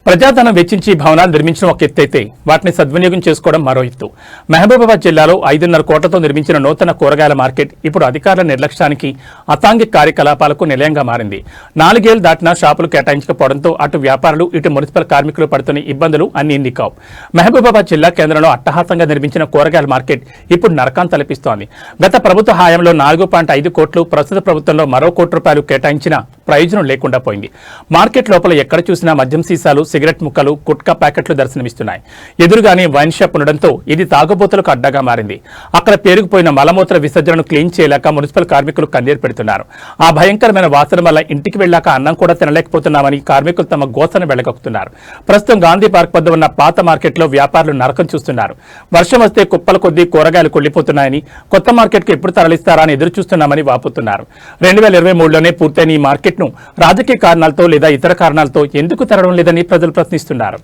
ప్రజాధనం వెచ్చించి భవనాలు నిర్మించడం ఒక ఎత్తు అయితే వాటిని సద్వినియోగం చేసుకోవడం మరో ఎత్తు. మహబూబాబాద్ జిల్లాలో 5.5 కోట్లతో నిర్మించిన నూతన కూరగాయల మార్కెట్ ఇప్పుడు అధికారుల నిర్లక్ష్యానికి అసాంఘిక కార్యకలాపాలకు నిలయంగా మారింది. 4 ఏళ్లు దాటినా షాపులు కేటాయించకపోవడంతో అటు వ్యాపారులు ఇటు మున్సిపల్ కార్మికులు పడుతున్న ఇబ్బందులు అన్ని కావు. మహబూబాబాద్ జిల్లా కేంద్రంలో అట్టహాసంగా నిర్మించిన కూరగాయల మార్కెట్ ఇప్పుడు నరకాన్ని తలపిస్తోంది. గత ప్రభుత్వ హయాంలో 4.5 కోట్లు, ప్రస్తుత ప్రభుత్వంలో మరో ₹1 కోటి కేటాయించిన ప్రయోజనం లేకుండా పోయింది. మార్కెట్ లోపల ఎక్కడ చూసినా మద్యం సీసాలు, సిగరెట్ ముక్కలు, గుట్కా ప్యాకెట్లు దర్శనమిస్తున్నాయి. ఎదురుగానే వైన్ షాప్ ఉండడంతో ఇది తాగుబోతులకు అడ్డాగా మారింది. అక్కడ పేరుకుపోయిన మలమూత్ర విసర్జనను క్లీన్ చేయలేక మున్సిపల్ కార్మికులు కన్నీరు పెడుతున్నారు. ఆ భయంకరమైన వాసన వల్ల ఇంటికి వెళ్ళాక అన్నం కూడా తినలేకపోతున్నామని కార్మికులు తమ గోసను వెళ్లగొక్కుతున్నారు. ప్రస్తుతం గాంధీ పార్క్ వద్ద ఉన్న పాత మార్కెట్లో వ్యాపారులు నరకం చూస్తున్నారు. వర్షం వస్తే కుప్పల కొద్దీ కూరగాయలు కుళ్లిపోతున్నాయని, కొత్త మార్కెట్కు ఎప్పుడు తరలిస్తారా అని ఎదురు చూస్తున్నామని వాపోతున్నారు. 2023లోనే పూర్తయిన ఈ మార్కెట్ను రాజకీయ కారణాలతో లేదా ఇతర కారణాలతో ఎందుకు తరడం లేదని ప్రజలు ప్రశ్నిస్తున్నారు.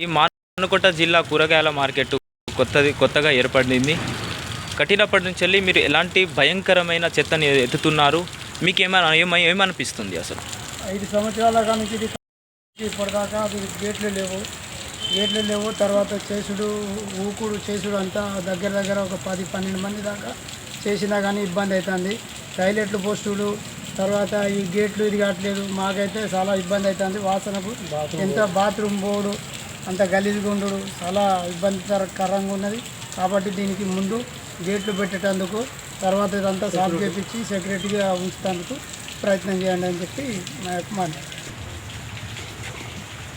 ఈ మానుకోట జిల్లా కూరగాయల మార్కెట్ కొత్తగా ఏర్పడింది. కట్టినప్పటి నుంచి వెళ్ళి మీరు ఎలాంటి భయంకరమైన చెత్తని ఎత్తుతున్నారు? మీకు ఏమనిపిస్తుంది అసలు? 5 సంవత్సరాల నుంచి ఇప్పటిదాకా అది గేట్లు లేవు. తర్వాత ఊకుడు చేసుడు అంతా దగ్గర ఒక 10-12 మంది దాకా చేసినా కానీ ఇబ్బంది అవుతుంది. టాయిలెట్లు పోస్టులు, తర్వాత ఈ గేట్లు ఇది కావట్లేదు. మాకైతే చాలా ఇబ్బంది అవుతుంది. వాసనకు ఎంత బాత్రూమ్ పోడు, అంత గలీజ్గుండు చాలా ఇబ్బందికరంగా ఉన్నది. కాబట్టి దీనికి ముందు గేట్లు పెట్టేటందుకు, తర్వాత ఇదంతా సాఫ్ చేపించి సెక్యూరిటీగా ఉంచేందుకు ప్రయత్నం చేయండి అని చెప్పి నా యొక్క మాట.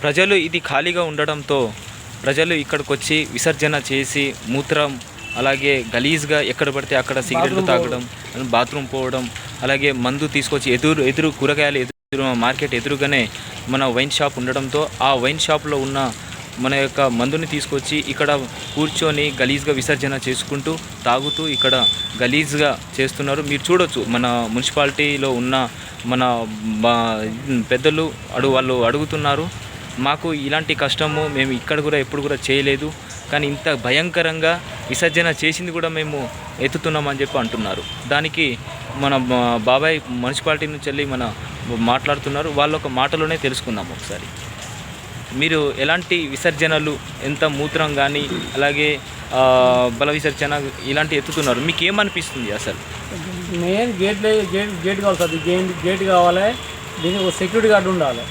ప్రజలు ఇది ఖాళీగా ఉండడంతో ప్రజలు ఇక్కడికి వచ్చి విసర్జన చేసి మూత్రం, అలాగే గలీజ్గా ఎక్కడ పడితే అక్కడ సిగరెట్లు తాగడం, బాత్రూమ్ పోవడం, అలాగే మందు తీసుకొచ్చి ఎదురు కూరగాయలు మార్కెట్ ఎదురుగానే మన వైన్ షాప్ ఉండడంతో ఆ వైన్ షాప్లో ఉన్న మన యొక్క మందుని తీసుకొచ్చి ఇక్కడ కూర్చొని గలీజ్గా విసర్జన చేసుకుంటూ తాగుతూ ఇక్కడ గలీజ్గా చేస్తున్నారు. మీరు చూడొచ్చు, మన మున్సిపాలిటీలో ఉన్న మన పెద్దలు వాళ్ళు అడుగుతున్నారు, మాకు ఇలాంటి కష్టము మేము ఇక్కడ కూడా ఎప్పుడు కూడా చేయలేదు, కానీ ఇంత భయంకరంగా విసర్జన చేసింది కూడా మేము ఎత్తుతున్నామని చెప్పి అంటున్నారు. దానికి మన బాబాయ్ మున్సిపాలిటీ నుంచి వెళ్ళి మాట్లాడుతున్నారు. వాళ్ళ ఒక మాటలోనే తెలుసుకుందాం ఒకసారి. మీరు ఎలాంటి విసర్జనలు, ఎంత మూత్రం కానీ అలాగే బల విసర్జన ఇలాంటి ఎత్తుతున్నారు, మీకు ఏమనిపిస్తుంది అసలు? మెయిన్ గేట్ కావాలి సార్. గేట్ కావాలి, దీనికి ఒక సెక్యూరిటీ గార్డు ఉండాలి.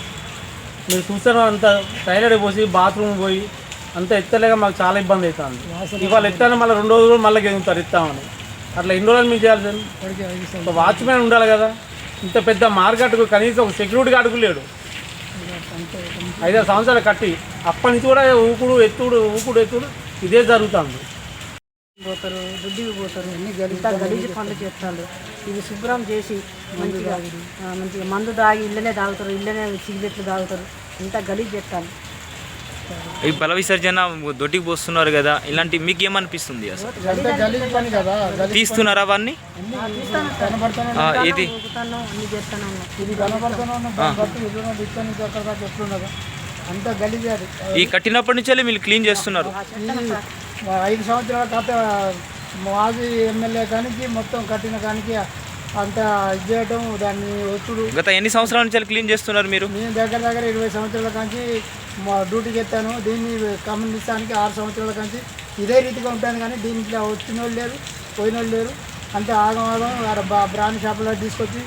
మీరు చూస్తారు అంత టైలర్ పోసి బాత్రూమ్ పోయి అంత ఎత్తలేక మాకు చాలా ఇబ్బంది అవుతుంది. ఇవాళ ఎత్తాను మళ్ళీ 2 రోజులు మళ్ళీ గెలుగుతారు ఎత్తామని. అట్లా ఎన్ని రోజులు మీకు చేయాలి సార్? ఒక వాచ్మెన్ ఉండాలి కదా. ఇంత పెద్ద మార్కెట్కు కనీసం ఒక సెక్యూరిటీ గార్డుకు లేడు. 5-6 సంవత్సరాలు కట్టి అప్పటి నుంచి కూడా ఊకుడు ఎత్తుడు ఇదే జరుగుతుంది. పోతారు, దుడ్డికి పోతారు, అన్ని గలీజ్ పనులు చేస్తారు. ఇది శుభ్రం చేసి మంచిగా మంచిగా మందు తాగి ఇళ్ళనే తాగుతారు, ఇళ్ళనే సిగరెట్లు తాగుతారు, ఇంత గలీజ్ చేస్తాను. ఈ బల విసర్జన దొడ్డికి పోస్తున్నారు కదా, ఇలాంటి మీకు ఏమనిపిస్తుంది అసలు? అంతా గలీజ్ పని కదా, తీస్తున్నారా అవన్నీ? కనబడుతున్నాను ఇది ఊగుతాను, అన్ని చేస్తాను. ఇది కనబడుతున్నాను దాన్ని బట్టి ఎట్లున్నా ఇక్కడ నుంచి అక్కడ దాకా ఎట్లున్నదో అంత గలీజ్ అది. ఈ కట్టినప్పటి నుంచి మీరు క్లీన్ చేస్తున్నారు. ఈ 5 సంవత్సరాల కథ మాజీ ఎమ్మెల్యే కానికి మొత్తం కట్టిన కానికి అంత ఇది చేయటం, దాన్ని ఒత్తుడు. గత ఎన్ని సంవత్సరాల నుంచి క్లీన్ చేస్తున్నారు మీరు? నేను దగ్గర 20 సంవత్సరాల కాంచి మా డ్యూటీకి ఎత్తాను. దీన్ని గమనిస్తానికి 6 సంవత్సరాల కాంచి ఇదే రీతిగా ఉంటుంది. కానీ దీంట్లో వచ్చిన వాళ్ళు లేరు, పోయిన వాళ్ళు లేరు. అంత ఆగం బ్రాండ్ షాపులో తీసుకొచ్చి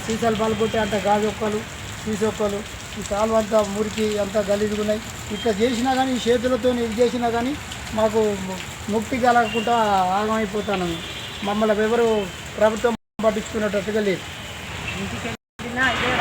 సీసాలు పాలు కొట్టి అంత గాజు ఒక్కలు, సీసా ఒక్కలు, ఈ కాలు అంతా మురికి అంతా గలీజుగా ఉన్నాయి. ఇట్లా చేసినా కానీ ఈ చేతులతో ఇది చేసినా కానీ మాకు ముక్తి కలగకుండా ఆగమైపోతాను. మమ్మల్ని ఎవరు ప్రభుత్వం పట్టించుకున్నట్టుగా లేదు. ఇంటికి వెళ్ళినా ఇదే